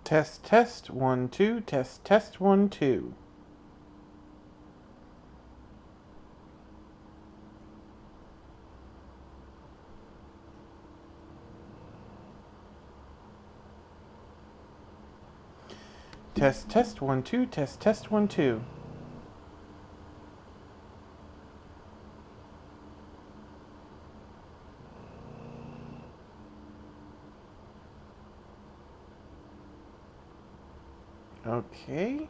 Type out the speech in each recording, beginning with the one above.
Test, test, 1, 2, test, test, 1, 2. Test, test, 1, 2, test, test, 1, 2. Okay.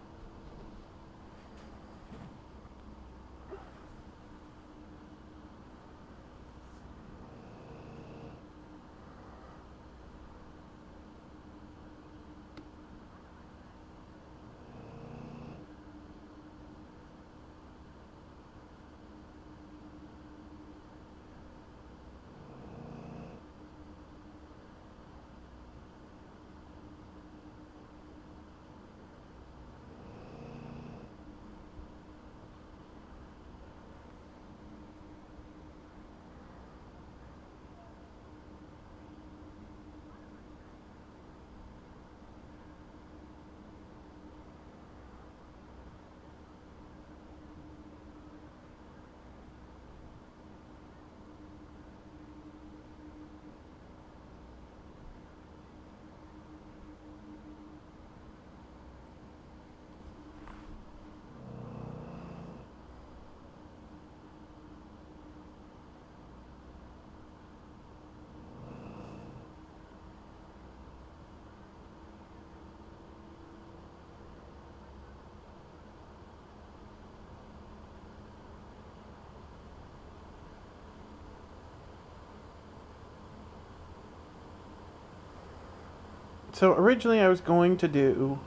So originally I was going to do...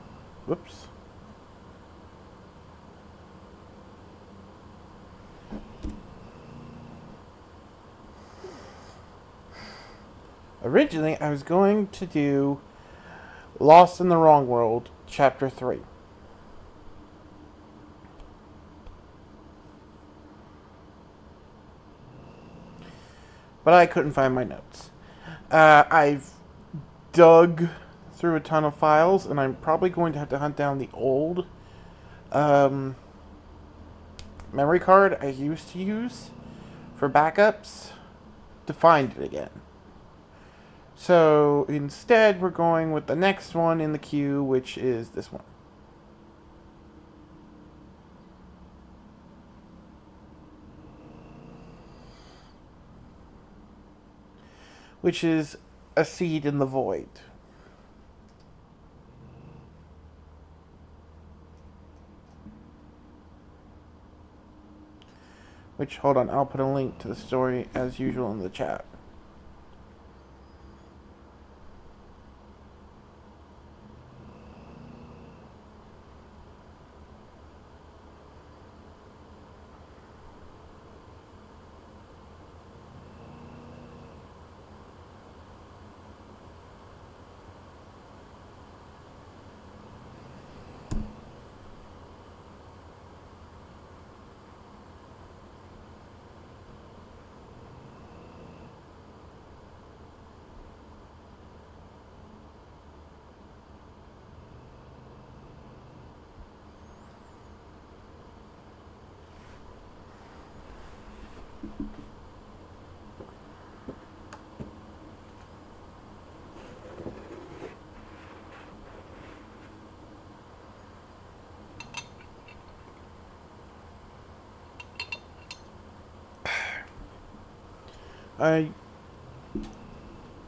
Whoops. Originally I was going to do Lost in the Wrong World, Chapter 3. But I couldn't find my notes. I've dug through a ton of files, and I'm probably going to have to hunt down the old memory card I used to use for backups to find it again. So instead, we're going with the next one in the queue, which is this one. Which is A Seed in the Void. Which, hold on, I'll put a link to the story as usual in the chat.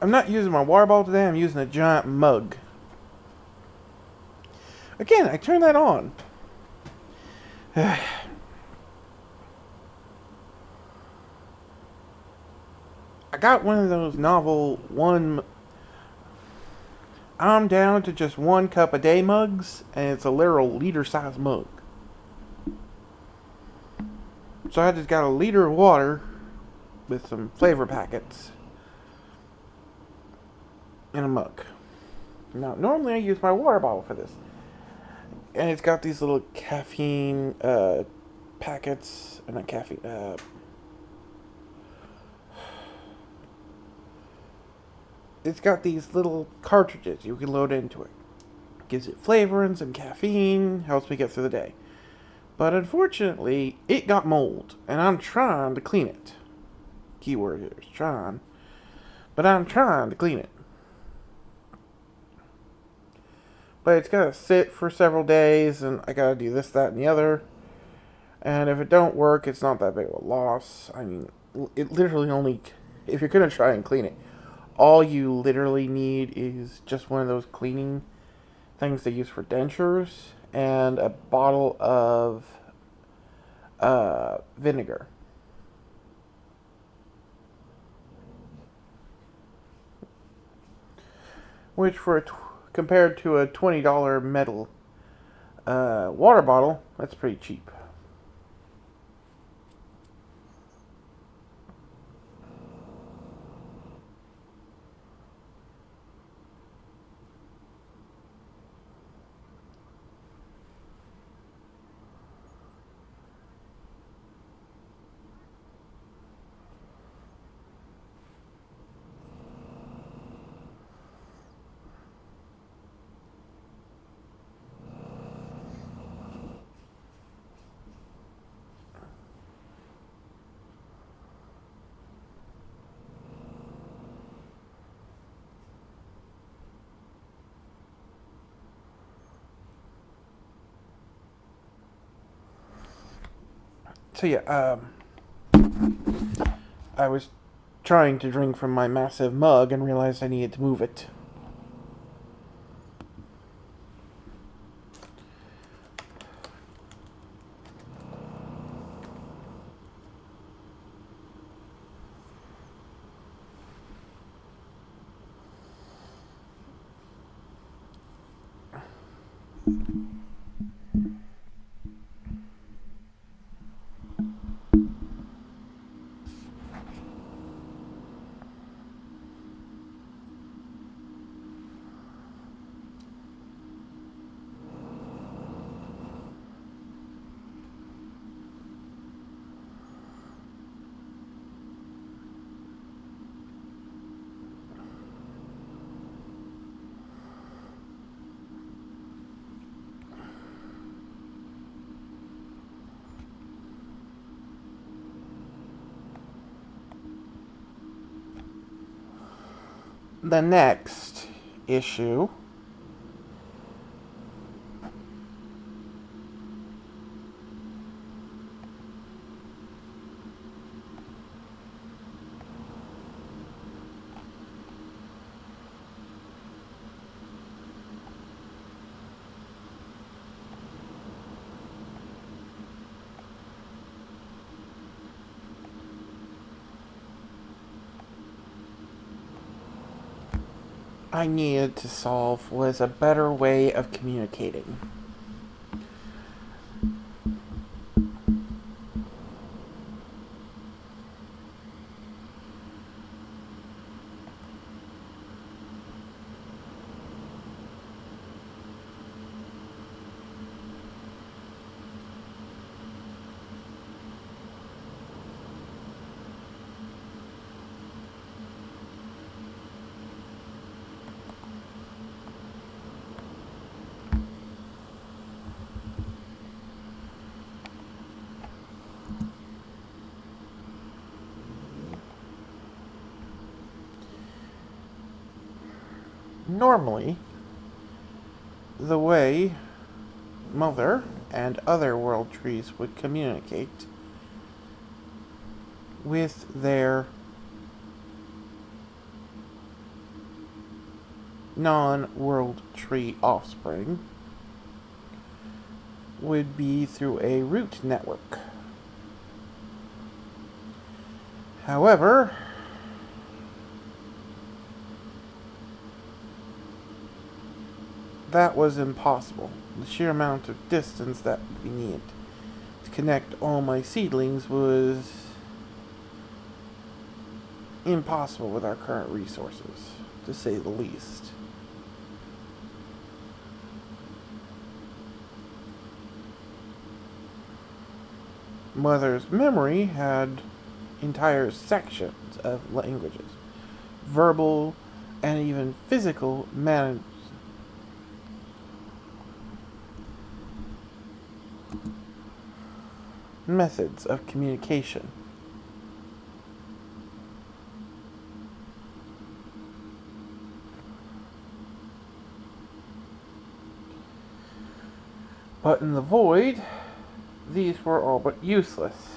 I'm not using my water bottle today, I'm using a giant mug. Again, I turned that on. I got one of those novel I'm down to just 1 cup a day mugs, and it's a literal liter size mug. So I just got a liter of water with some flavor packets in a mug. Now, normally I use my water bottle for this. And it's got these little caffeine packets, not caffeine, it's got these little cartridges you can load into it. gives it flavor and some caffeine, helps me get through the day. But unfortunately, it got mold, and I'm trying to clean it. Keyword here is trying. But I'm trying to clean it. But it's gotta sit for several days, and I gotta do this, that, and the other. And if it don't work, it's not that big of a loss. I mean, it literally only... If you're gonna try and clean it, all you literally need is just one of those cleaning things they use for dentures and a bottle of vinegar. Which, compared to a $20 metal water bottle, that's pretty cheap. So yeah, I was trying to drink from my massive mug and realized I needed to move it. The next issue I needed to solve was a better way of communicating. Normally, the way Mother and other world trees would communicate with their non-world tree offspring would be through a root network. However, that was impossible. The sheer amount of distance that we needed to connect all my seedlings was impossible with our current resources, to say the least. Mother's memory had entire sections of languages, verbal and even physical methods of communication. But in the void, these were all but useless.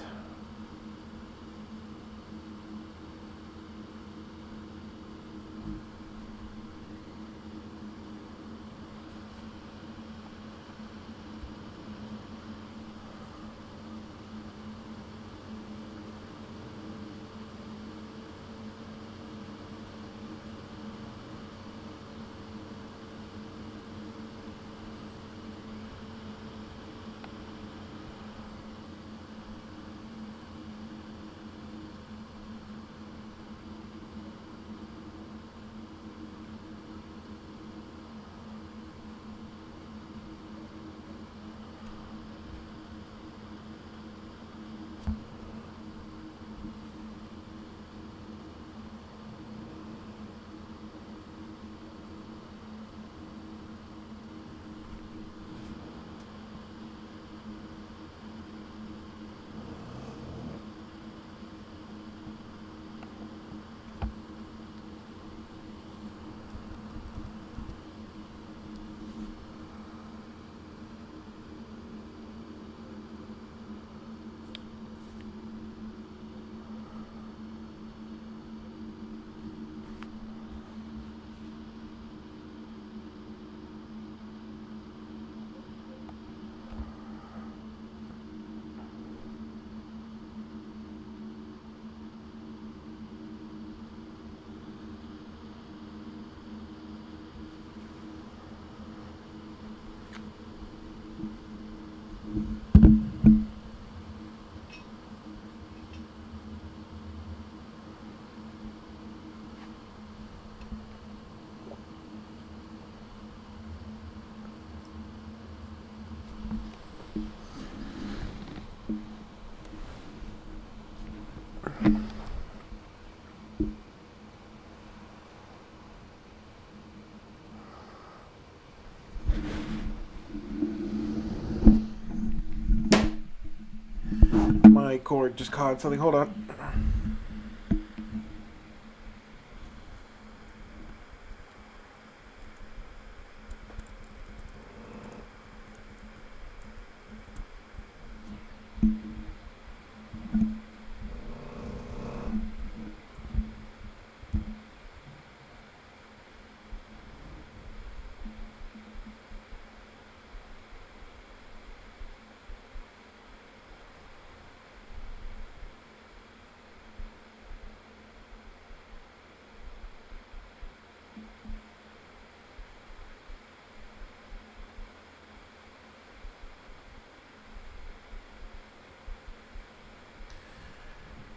My cord just caught something. Hold on.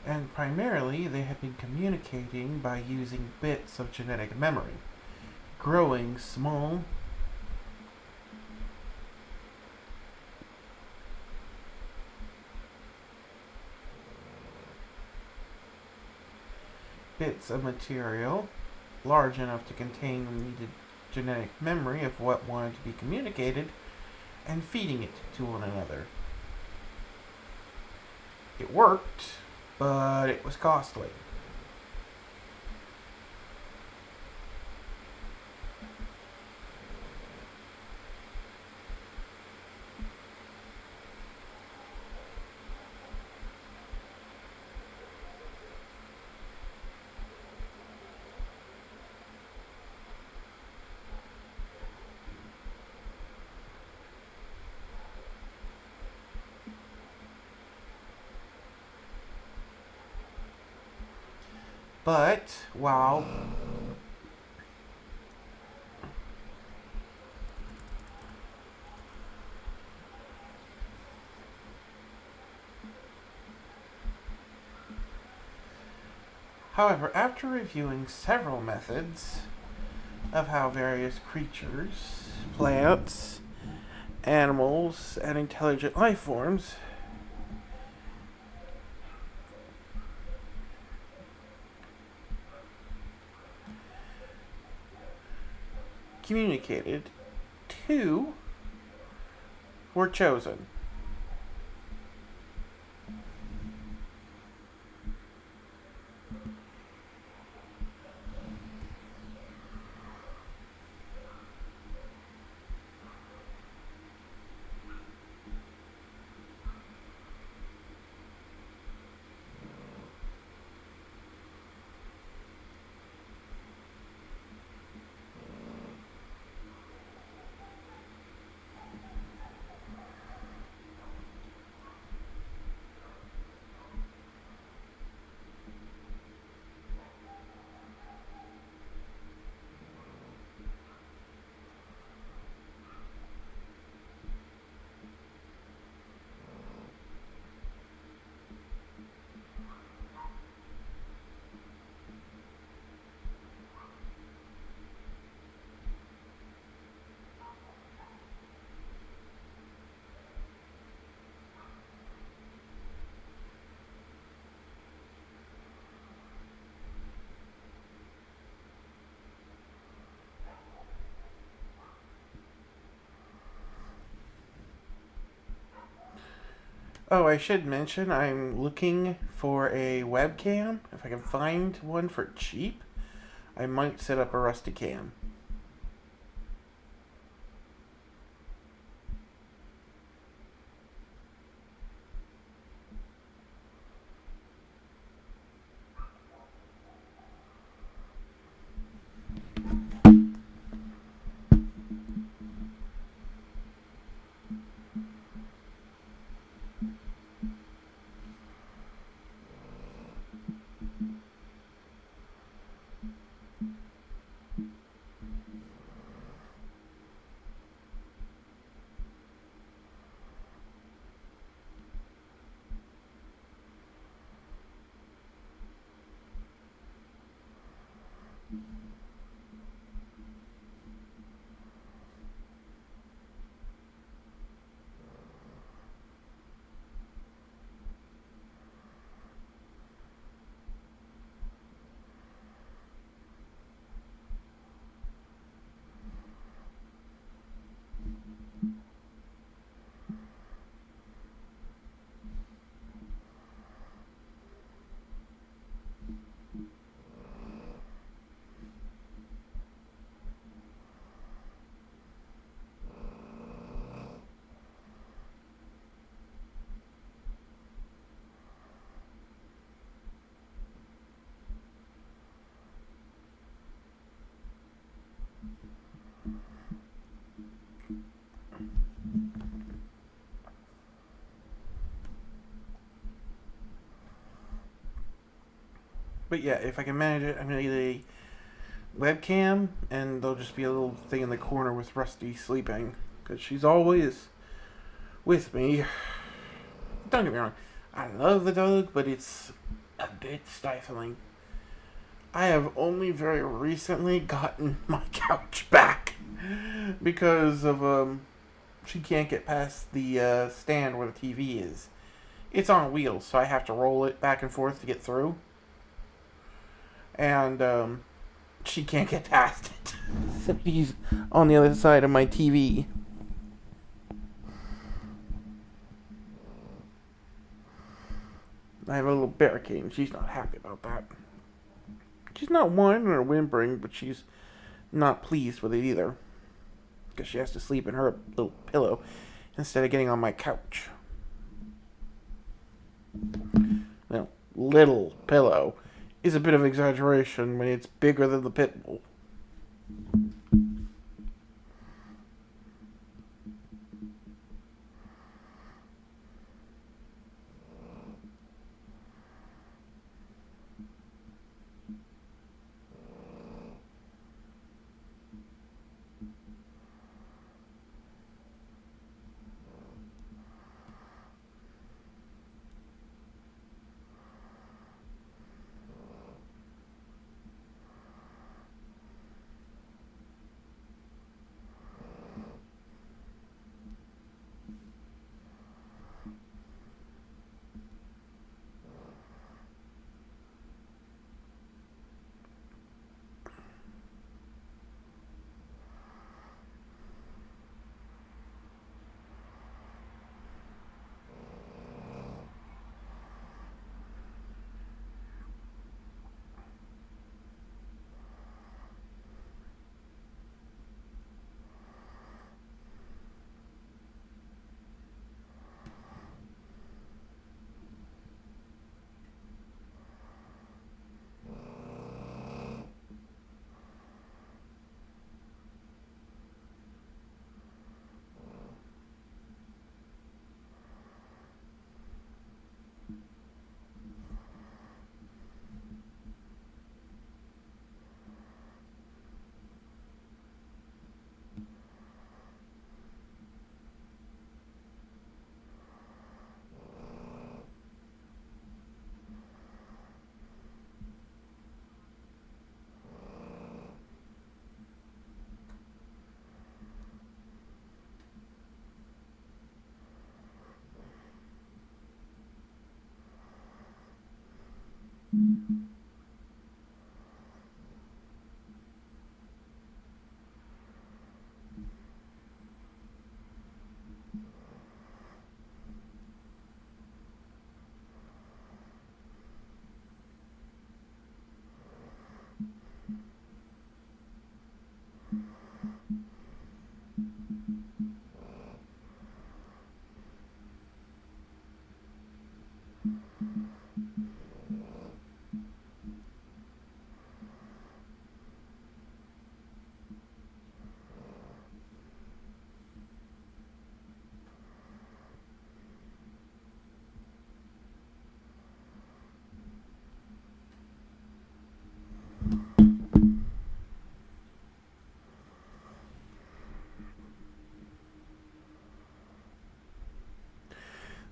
And primarily, they had been communicating by using bits of genetic memory, growing small bits of material large enough to contain the needed genetic memory of what wanted to be communicated and feeding it to one another. It worked, but it was costly. But while However, after reviewing several methods of how various creatures, plants, animals, and intelligent life forms communicated, two were chosen. Oh, I should mention I'm looking for a webcam. If I can find one for cheap, I might set up a Rusty cam. But yeah, if I can manage it, I'm gonna get a webcam, and there'll just be a little thing in the corner with Rusty sleeping, because she's always with me. Don't get me wrong, I love the dog, but it's a bit stifling. I have only very recently gotten my couch back because of she can't get past the stand where the TV is. It's on wheels, so I have to roll it back and forth to get through, and she can't get past it. So she's on the other side of my TV. I have a little barricade, and she's not happy about that. She's not whining or whimpering, but she's not pleased with it either, because she has to sleep in her little pillow instead of getting on my couch. Now, little pillow is a bit of exaggeration when it's bigger than the pit bull.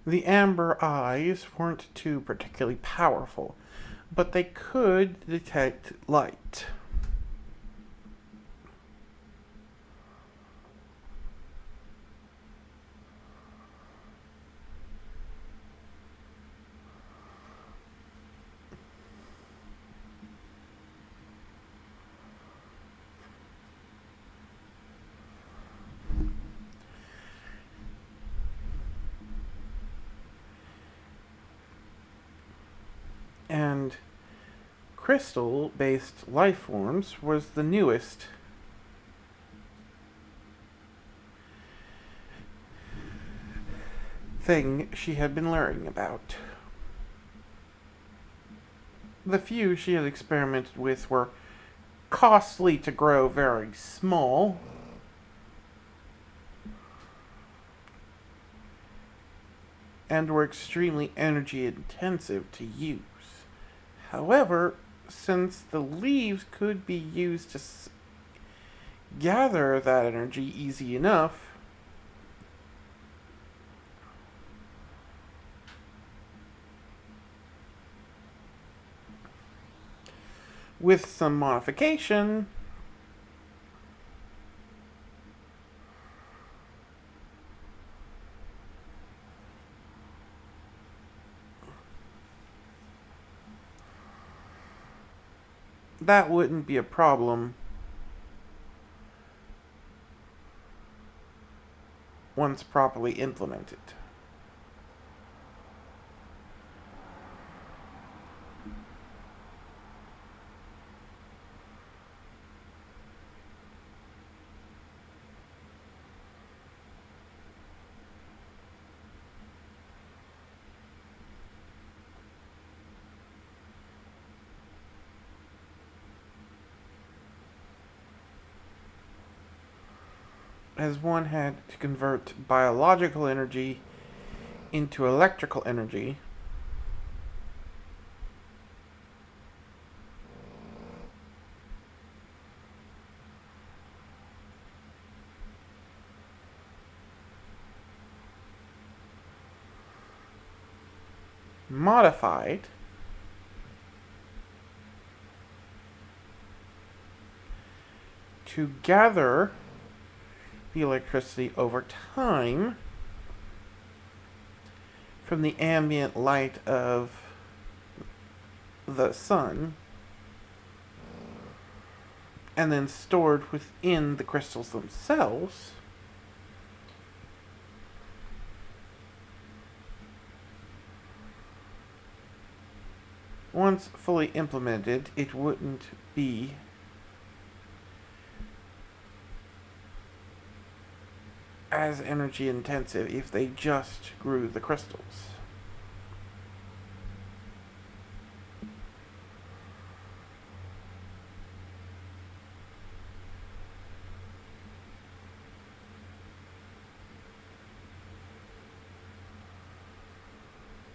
The amber eyes weren't too particularly powerful, but they could detect light. And crystal based life forms was the newest thing she had been learning about. The few she had experimented with were costly to grow very small, and were extremely energy intensive to use. However, since the leaves could be used to gather that energy easy enough, with some modification, that wouldn't be a problem once properly implemented. As one had to convert biological energy into electrical energy, modified to gather the electricity over time from the ambient light of the sun, and then stored within the crystals themselves. Once fully implemented, it wouldn't be as energy intensive if they just grew the crystals.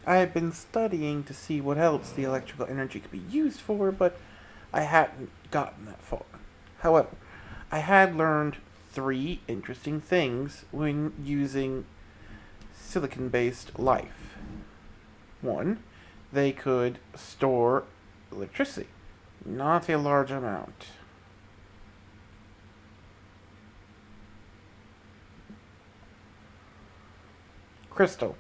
I had been studying to see what else the electrical energy could be used for, but I hadn't gotten that far. However, I had learned three interesting things when using silicon based life. One, they could store electricity, not a large amount. Crystal.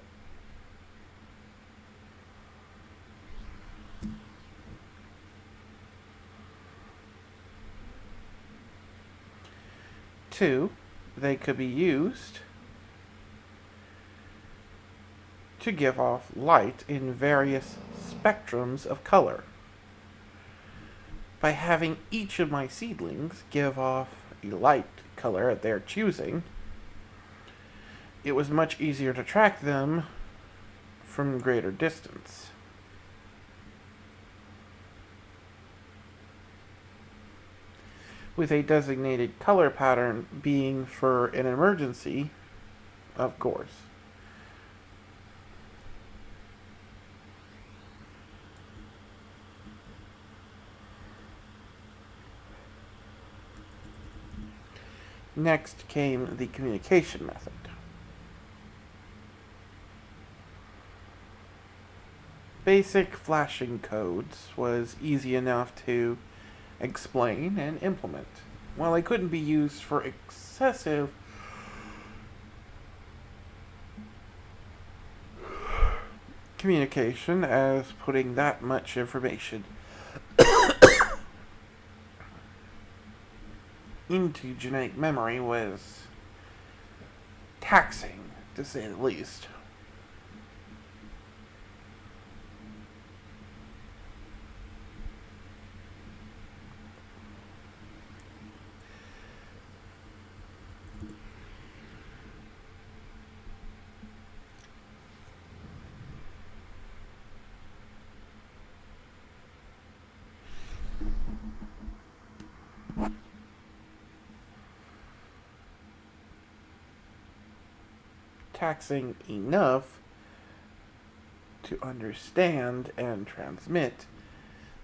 Two, they could be used to give off light in various spectrums of color. By having each of my seedlings give off a light color at their choosing, it was much easier to track them from greater distance. With a designated color pattern being for an emergency, of course. Next came the communication method. Basic flashing codes was easy enough to explain and implement. While they couldn't be used for excessive communication, as putting that much information into genetic memory was taxing, to say the least. Taxing enough to understand and transmit.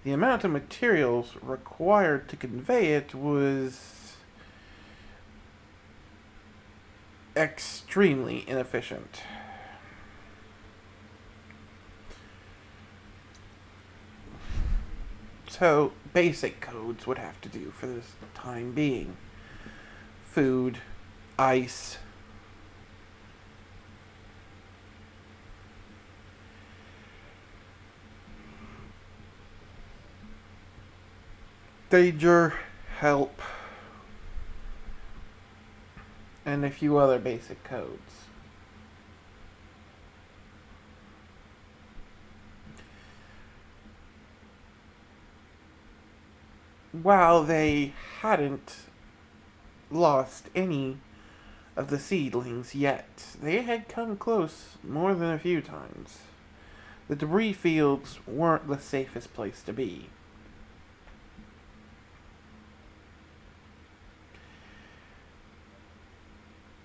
The amount of materials required to convey it was extremely inefficient. So, basic codes would have to do for this time being. Food, ice, danger, help, and a few other basic codes. While they hadn't lost any of the seedlings yet, they had come close more than a few times. The debris fields weren't the safest place to be.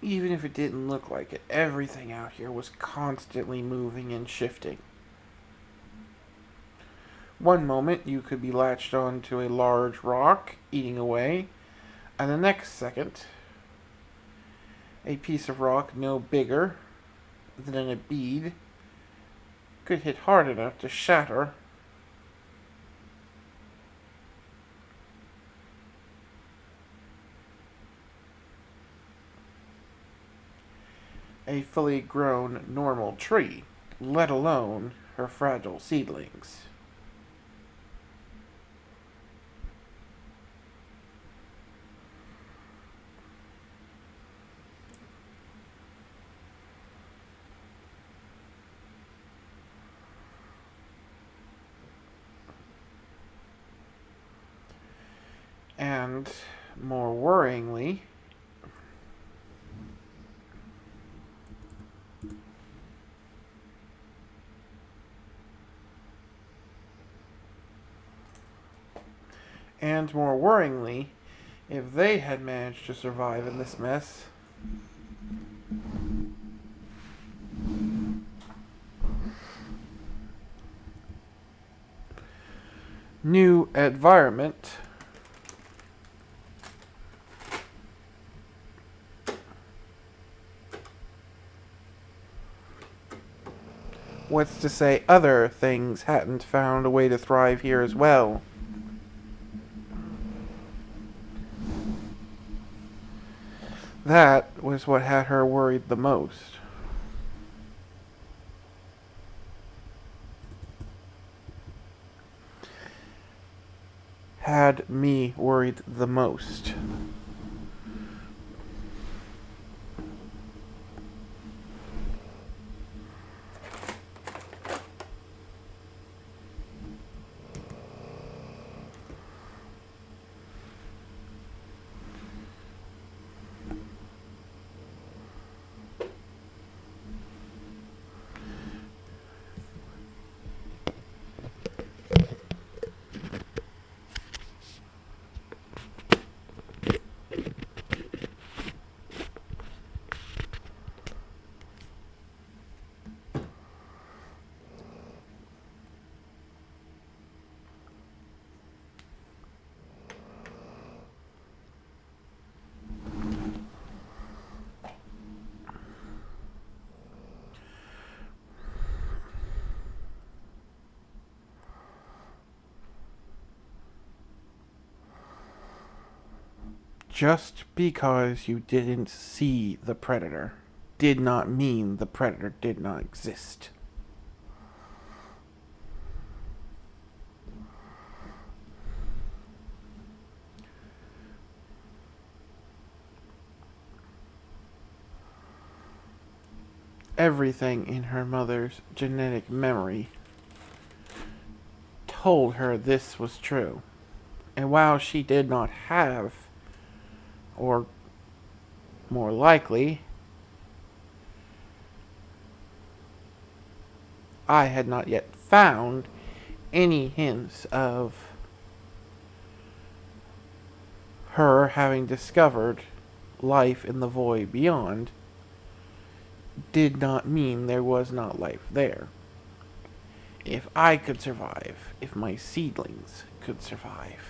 Even if it didn't look like it, everything out here was constantly moving and shifting. One moment you could be latched onto a large rock, eating away, and the next second, a piece of rock no bigger than a bead could hit hard enough to shatter a fully grown normal tree, let alone her fragile seedlings. And more worryingly, if they had managed to survive in this mess, new environment what's to say other things hadn't found a way to thrive here as well? That was what had her worried the most. Had me worried the most. Just because you didn't see the predator did not mean the predator did not exist. Everything in her mother's genetic memory told her this was true. And while she did not have, or more likely, I had not yet found any hints of her having discovered life in the void beyond, did not mean there was not life there. If I could survive, if my seedlings could survive,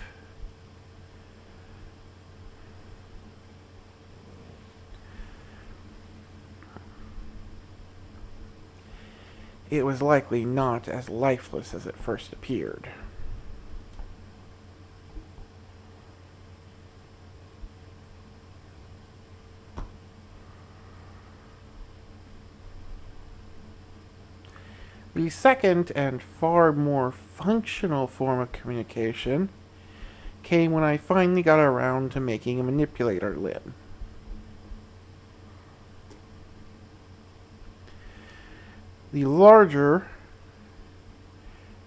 it was likely not as lifeless as it first appeared. The second and far more functional form of communication came when I finally got around to making a manipulator limb. The larger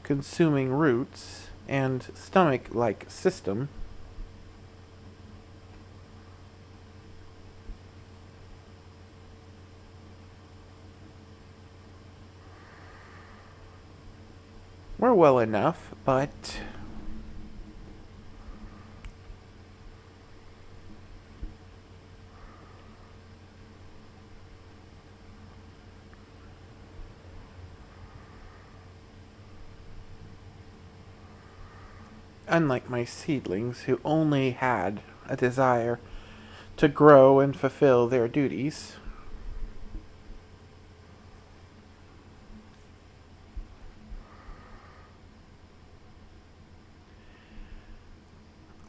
consuming roots and stomach-like system were well enough, but unlike my seedlings who only had a desire to grow and fulfill their duties,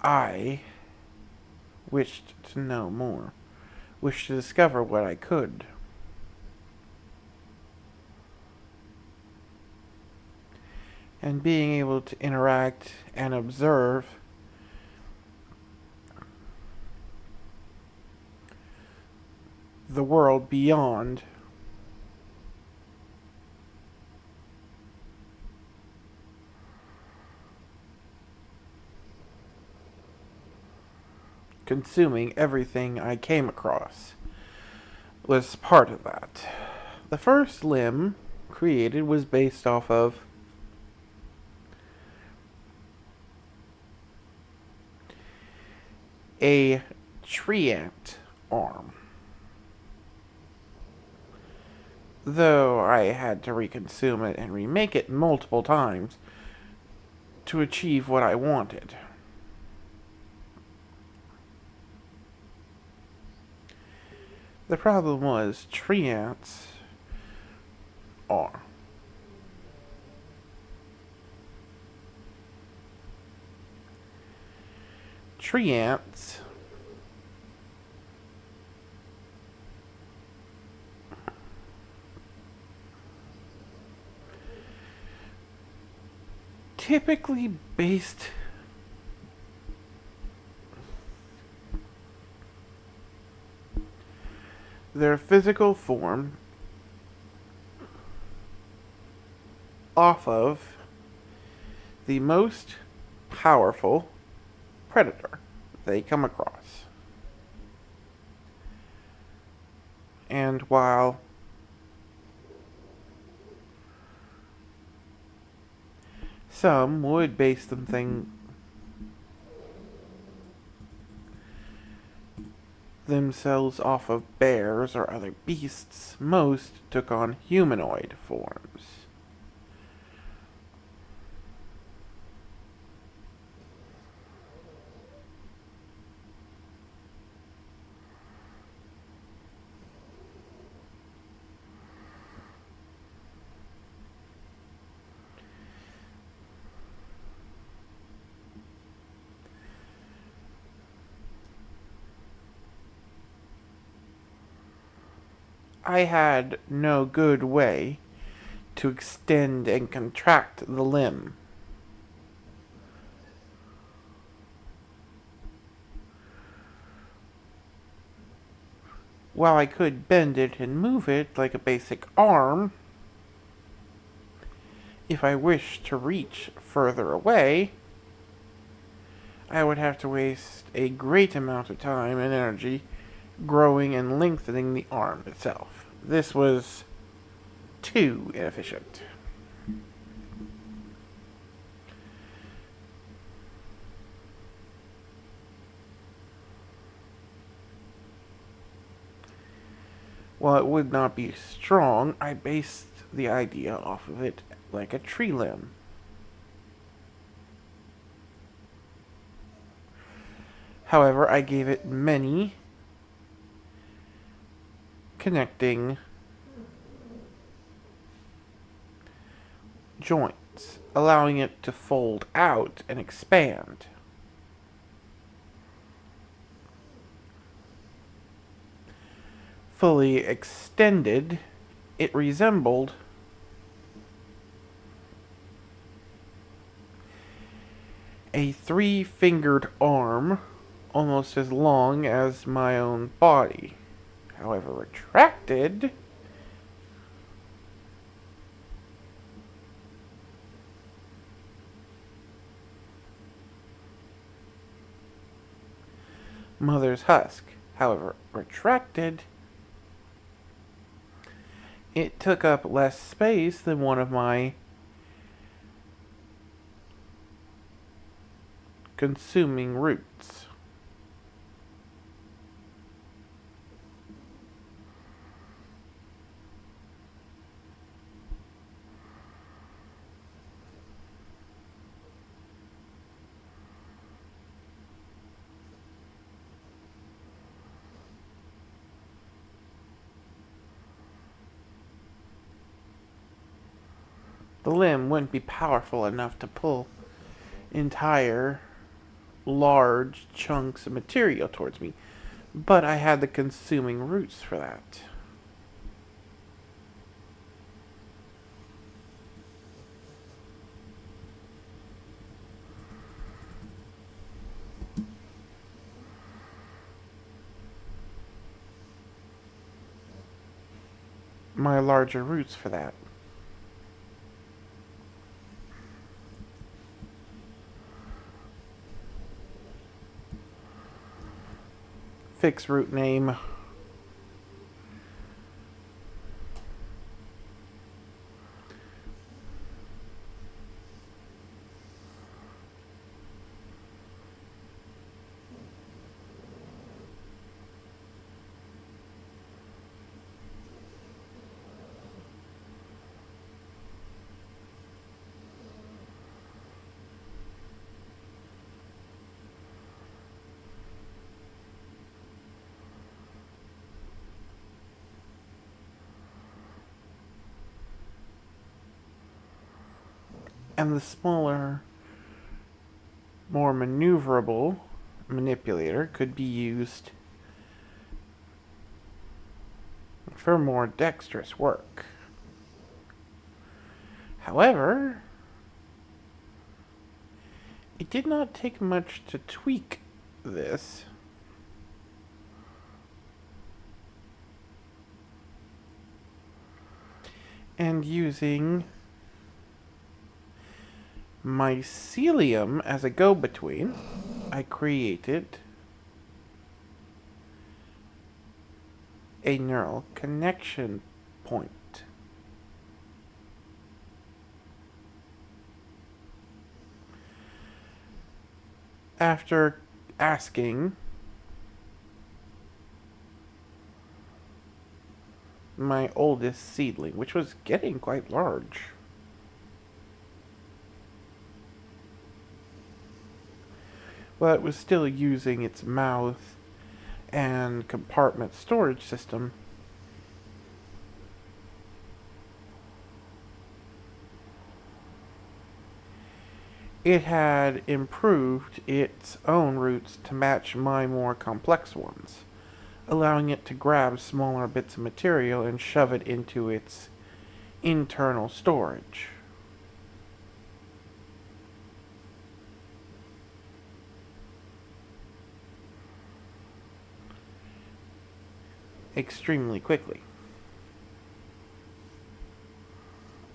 I wished to know more, wished to discover what I could. And being able to interact and observe the world beyond consuming everything I came across was part of that. The first limb created was based off of a treant arm. Though I had to reconsume it and remake it multiple times to achieve what I wanted. The problem was treants are treants typically based their physical form off of the most powerful predator they come across. And while some would base themselves off of bears or other beasts, most took on humanoid forms. I had no good way to extend and contract the limb. While I could bend it and move it like a basic arm, if I wished to reach further away, I would have to waste a great amount of time and energy growing and lengthening the arm itself. This was too inefficient. While it would not be strong, I based the idea off of it like a tree limb. However, I gave it many connecting joints, allowing it to fold out and expand. Fully extended, it resembled a three-fingered arm, almost as long as my own body. However, retracted, mother's husk. However, retracted, it took up less space than one of my consuming roots. The limb wouldn't be powerful enough to pull entire large chunks of material towards me, but I had the consuming roots for that. My larger roots for that. Fix root name. And the smaller, more maneuverable manipulator could be used for more dexterous work. However, it did not take much to tweak this. And using mycelium as a go-between, I created a neural connection point. After asking my oldest seedling, which was getting quite large, but was still using its mouth and compartment storage system, it had improved its own roots to match my more complex ones, allowing it to grab smaller bits of material and shove it into its internal storage. Extremely quickly,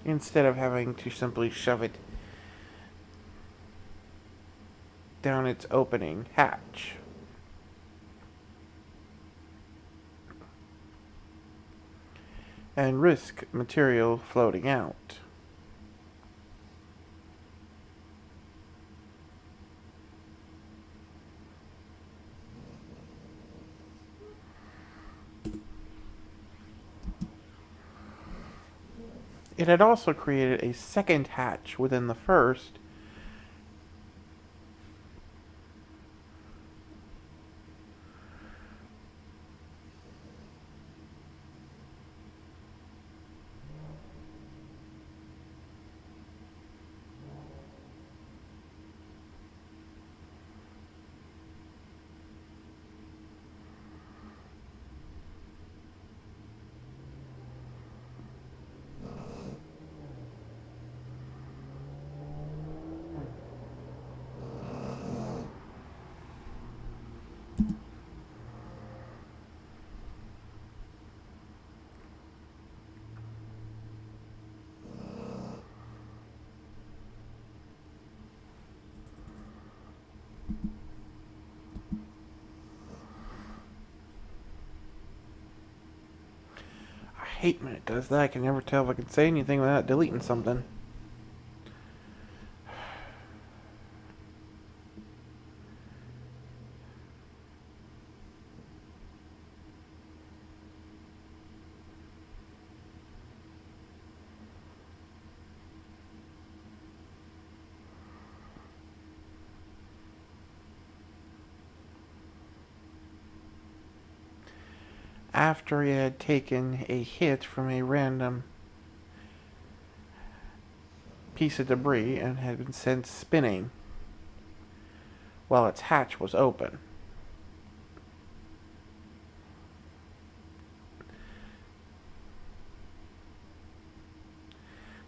instead of having to simply shove it down its opening hatch. And risk material floating out. It had also created a second hatch within the first, I hate when it does that. I can never tell if I can say anything without deleting something. After it had taken a hit from a random piece of debris and had been sent spinning while its hatch was open.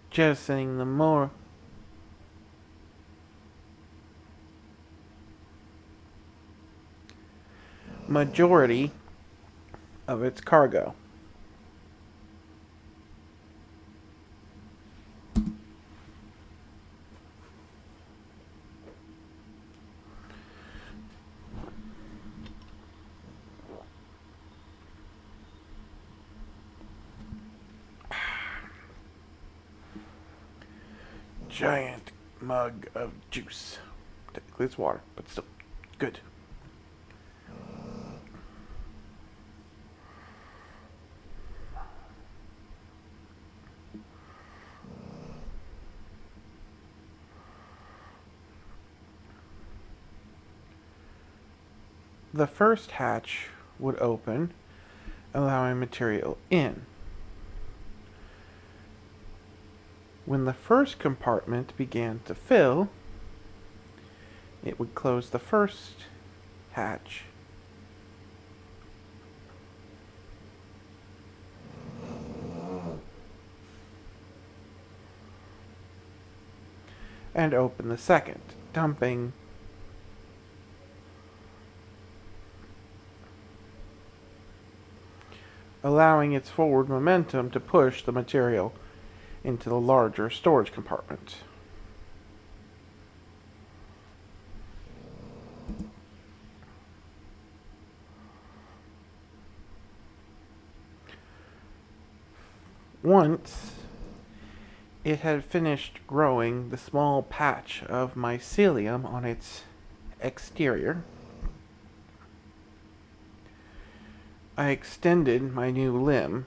Jettisoning the more majority of its cargo. Giant mug of juice. Technically it's water, but still good. The first hatch would open, allowing material in. When the first compartment began to fill, it would close the first hatch and open the second, dumping allowing its forward momentum to push the material into the larger storage compartment. Once it had finished growing the small patch of mycelium on its exterior, I extended my new limb,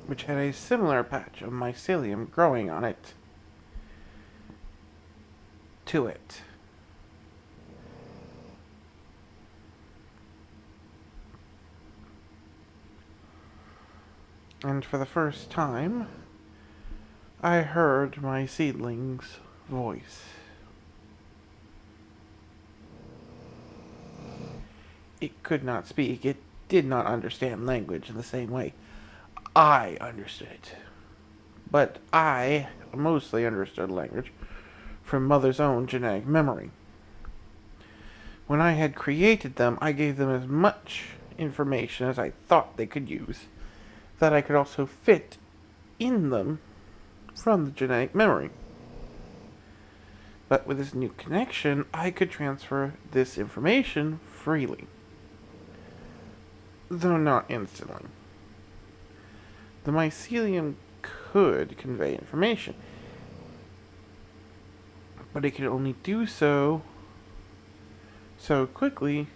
which had a similar patch of mycelium growing on it, to it. And for the first time, I heard my seedling's voice. It could not speak. It did not understand language in the same way I understood it. But I mostly understood language from Mother's own genetic memory. When I had created them, I gave them as much information as I thought they could use that I could also fit in them from the genetic memory. But with this new connection, I could transfer this information freely, though not instantly. The mycelium could convey information, but it could only do so quickly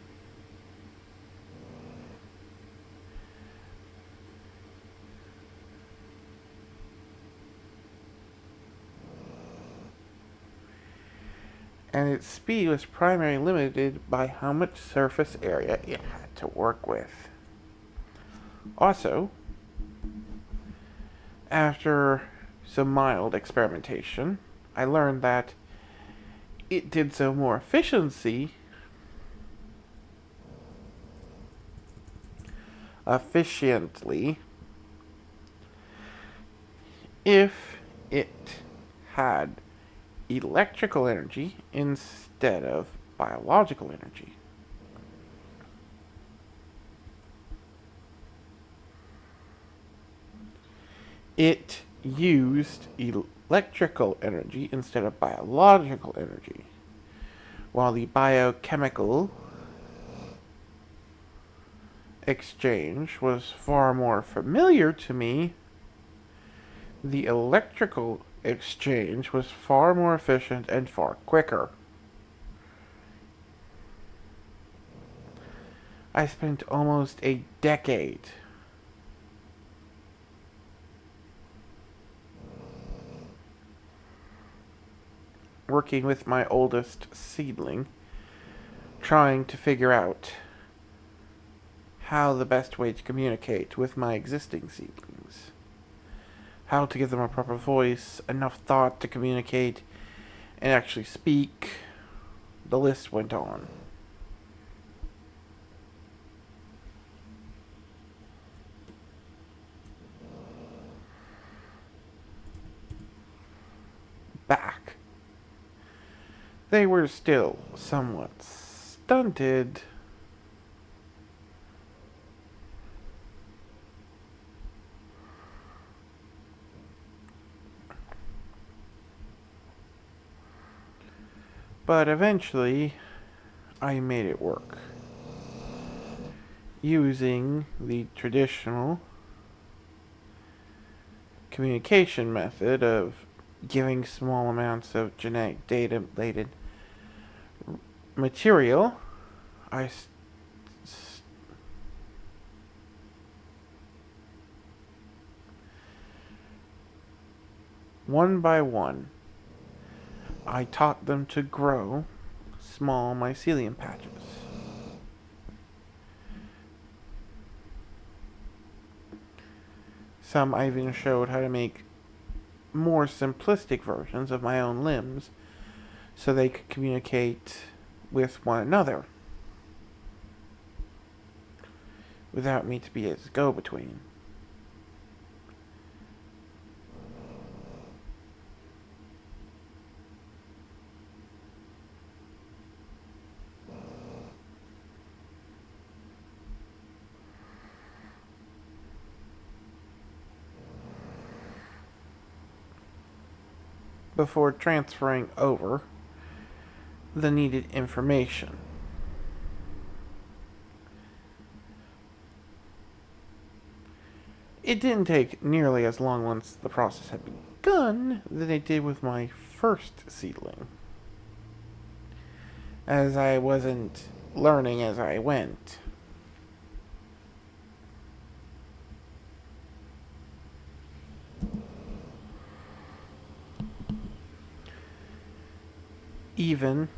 and its speed was primarily limited by how much surface area it had to work with. Also, after some mild experimentation, I learned that it did so more efficiently if it had electrical energy instead of biological energy. It used electrical energy instead of biological energy, while the biochemical exchange was far more familiar to me. The electrical exchange was far more efficient and far quicker. I spent almost a decade working with my oldest seedling, trying to figure out how the best way to communicate with my existing seedlings, how to give them a proper voice, enough thought to communicate and actually speak. The list went on. Back. They were still somewhat stunted. But eventually, I made it work. Using the traditional communication method of giving small amounts of genetic data-related material, I one by one, I taught them to grow small mycelium patches. Some I even showed how to make more simplistic versions of my own limbs so they could communicate with one another without me to be its go-between. Before transferring over the needed information. It didn't take nearly as long once the process had begun than it did with my first seedling, as I wasn't learning as I went. Even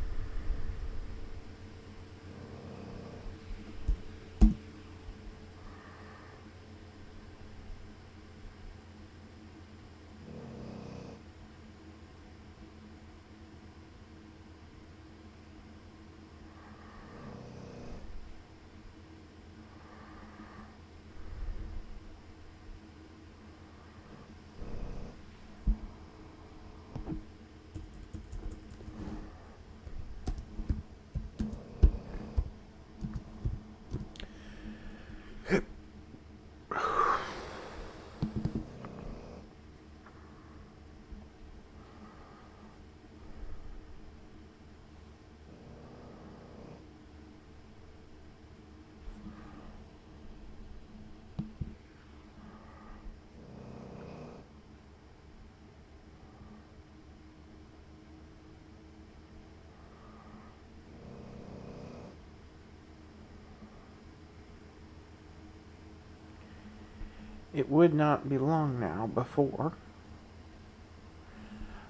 It would not be long now before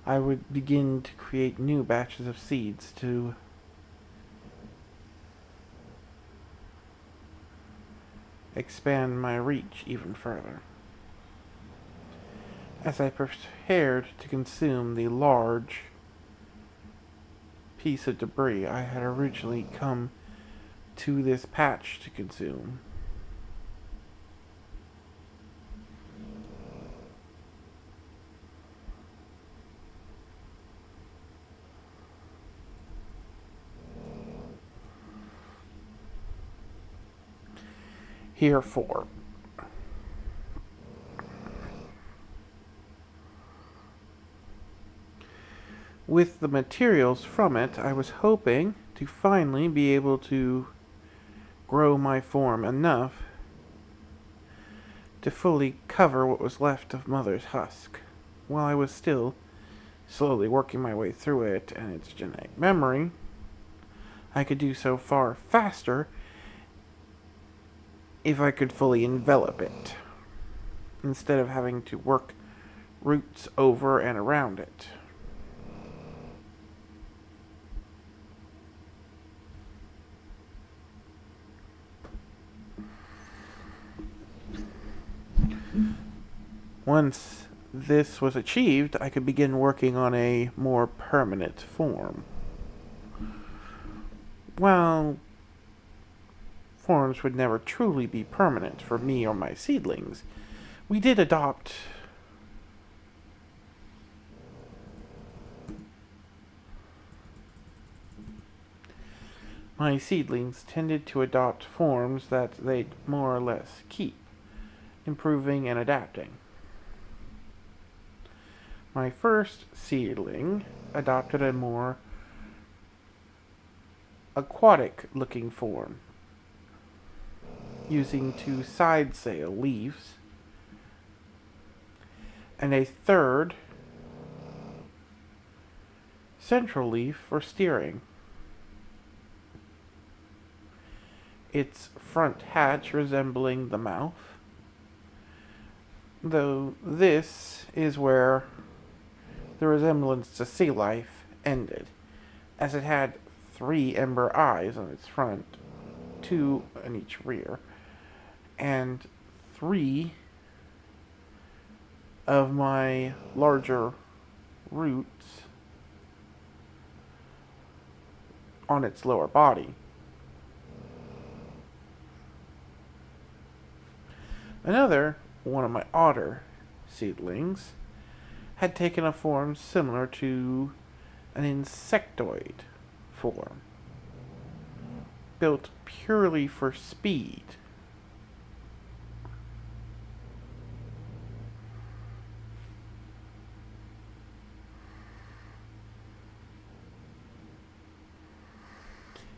I would begin to create new batches of seeds to expand my reach even further. As I prepared to consume the large piece of debris I had originally come to this patch to consume, herefore, with the materials from it, I was hoping to finally be able to grow my form enough to fully cover what was left of Mother's husk, while I was still slowly working my way through it and its genetic memory. I could do so far faster if I could fully envelop it, instead of having to work roots over and around it. Once this was achieved, I could begin working on a more permanent form. While forms would never truly be permanent for me or my seedlings, we did adopt my seedlings tended to adopt forms that they'd more or less keep, improving and adapting. My first seedling adopted a more aquatic-looking form, using 2 side sail leaves, and a third central leaf for steering. Its front hatch resembling the mouth, though this is where the resemblance to sea life ended, as it had 3 ember eyes on its front, 2 on each rear, and 3 of my larger roots on its lower body. Another one of my otter seedlings had taken a form similar to an insectoid form, built purely for speed.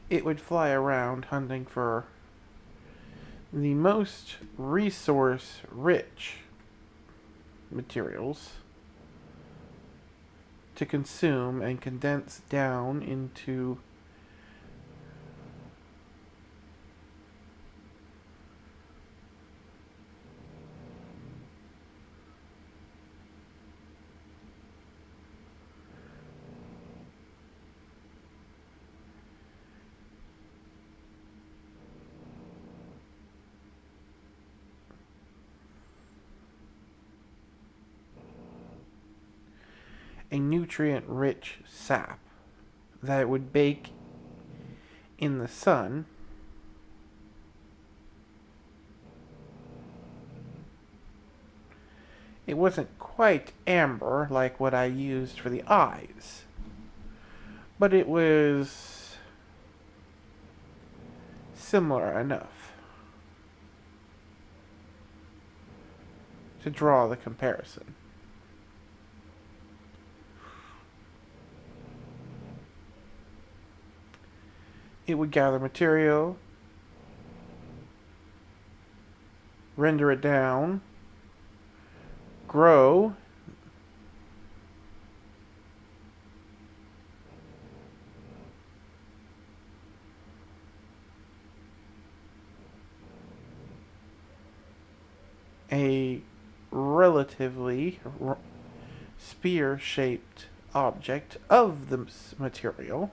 It would fly around hunting for the most resource-rich materials to consume and condense down into a nutrient-rich sap that it would bake in the sun It wasn't quite amber like what I used for the eyes, but it was similar enough to draw the comparison. It would gather material, render it down, grow, a relatively spear-shaped object of the material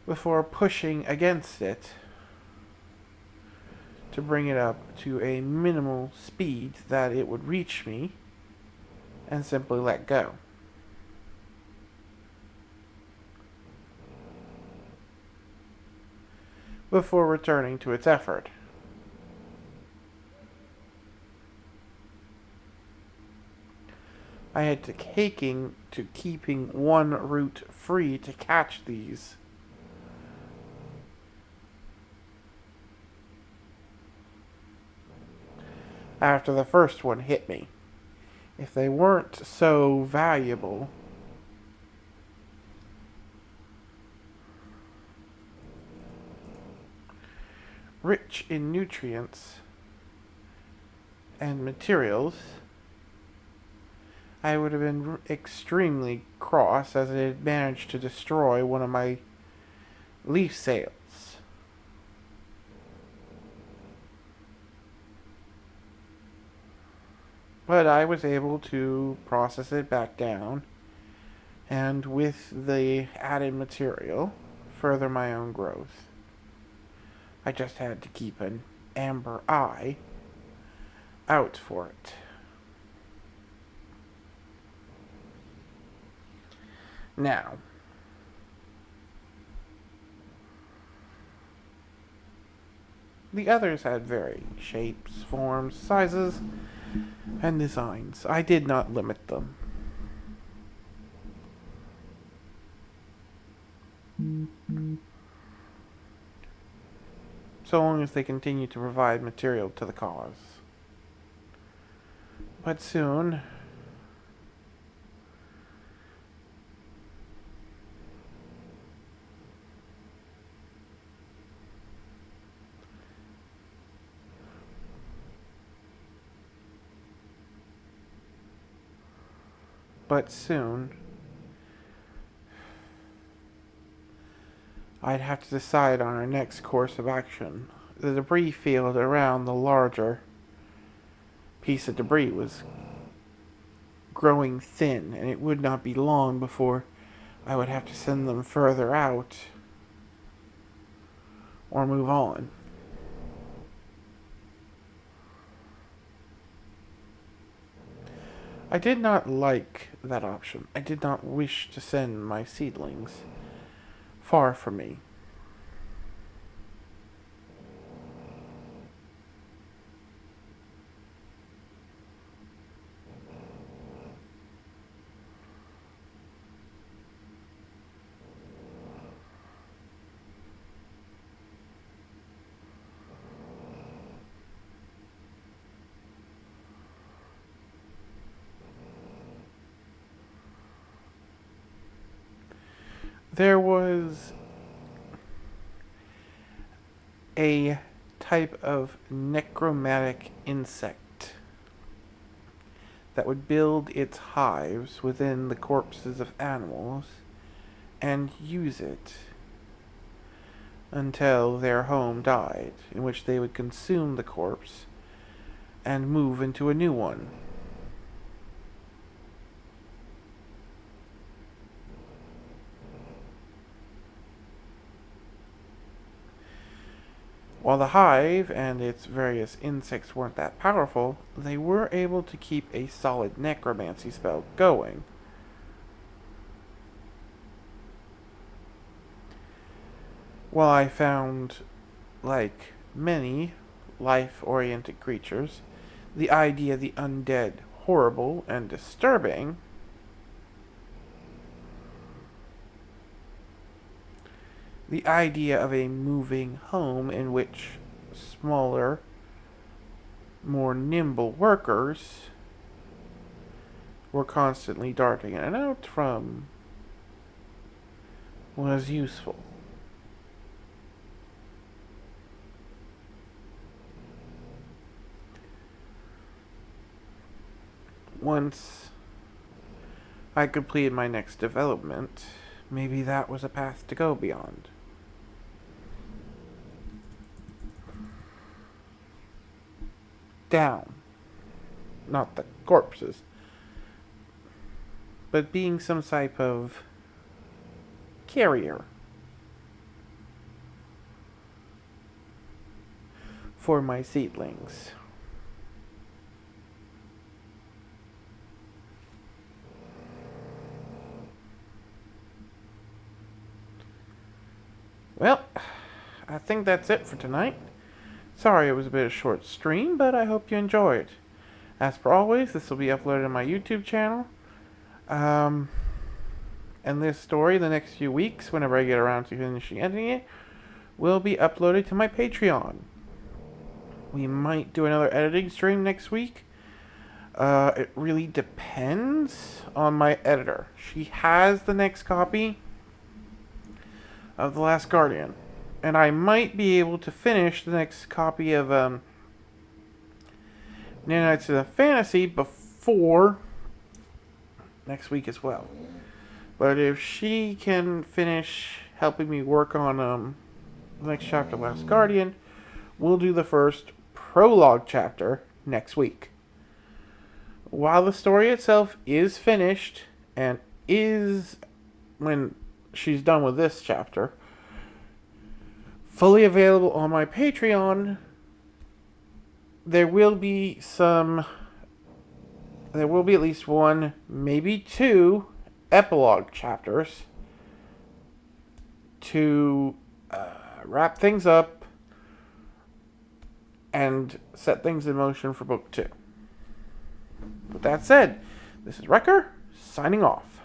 before pushing against it to bring it up to a minimal speed that it would reach me and simply let go. Before returning to its effort. I had to keeping one root free to catch these. After the first one hit me. If they weren't so valuable, rich in nutrients and materials, I would have been extremely cross as it had managed to destroy one of my leaf sails. But I was able to process it back down, and with the added material, further my own growth. I just had to keep an amber eye out for it. Now, the others had varying shapes, forms, sizes, and designs. I did not limit them. So long as they continue to provide material to the cause. But soon, I'd have to decide on our next course of action. The debris field around the larger piece of debris was growing thin, and it would not be long before I would have to send them further out or move on. I did not like that option. I did not wish to send my seedlings far from me. There was a type of necromantic insect that would build its hives within the corpses of animals and use it until their home died, in which they would consume the corpse and move into a new one. While the hive and its various insects weren't that powerful, they were able to keep a solid necromancy spell going. While I found, like many life-oriented creatures, the idea of the undead horrible and disturbing, the idea of a moving home in which smaller, more nimble workers were constantly darting in and out from was useful. Once I completed my next development, maybe that was a path to go beyond. down. Not the corpses. But being some type of carrier for my seedlings. Well, I think that's it for tonight. Sorry it was a bit of a short stream, but I hope you enjoyed. As per always, this will be uploaded on my YouTube channel. And this story, the next few weeks, whenever I get around to finishing editing it, will be uploaded to my Patreon. We might do another editing stream next week. It really depends on my editor. She has the next copy of The Last Guardian. And I might be able to finish the next copy of Nights of the Fantasy before next week as well. But if she can finish helping me work on the next chapter of Last Guardian, we'll do the first prologue chapter next week. While the story itself is finished and is, when she's done with this chapter, fully available on my Patreon, there will be at least one, maybe two epilogue chapters to wrap things up and set things in motion for book 2. With that said, this is Wrecker, signing off.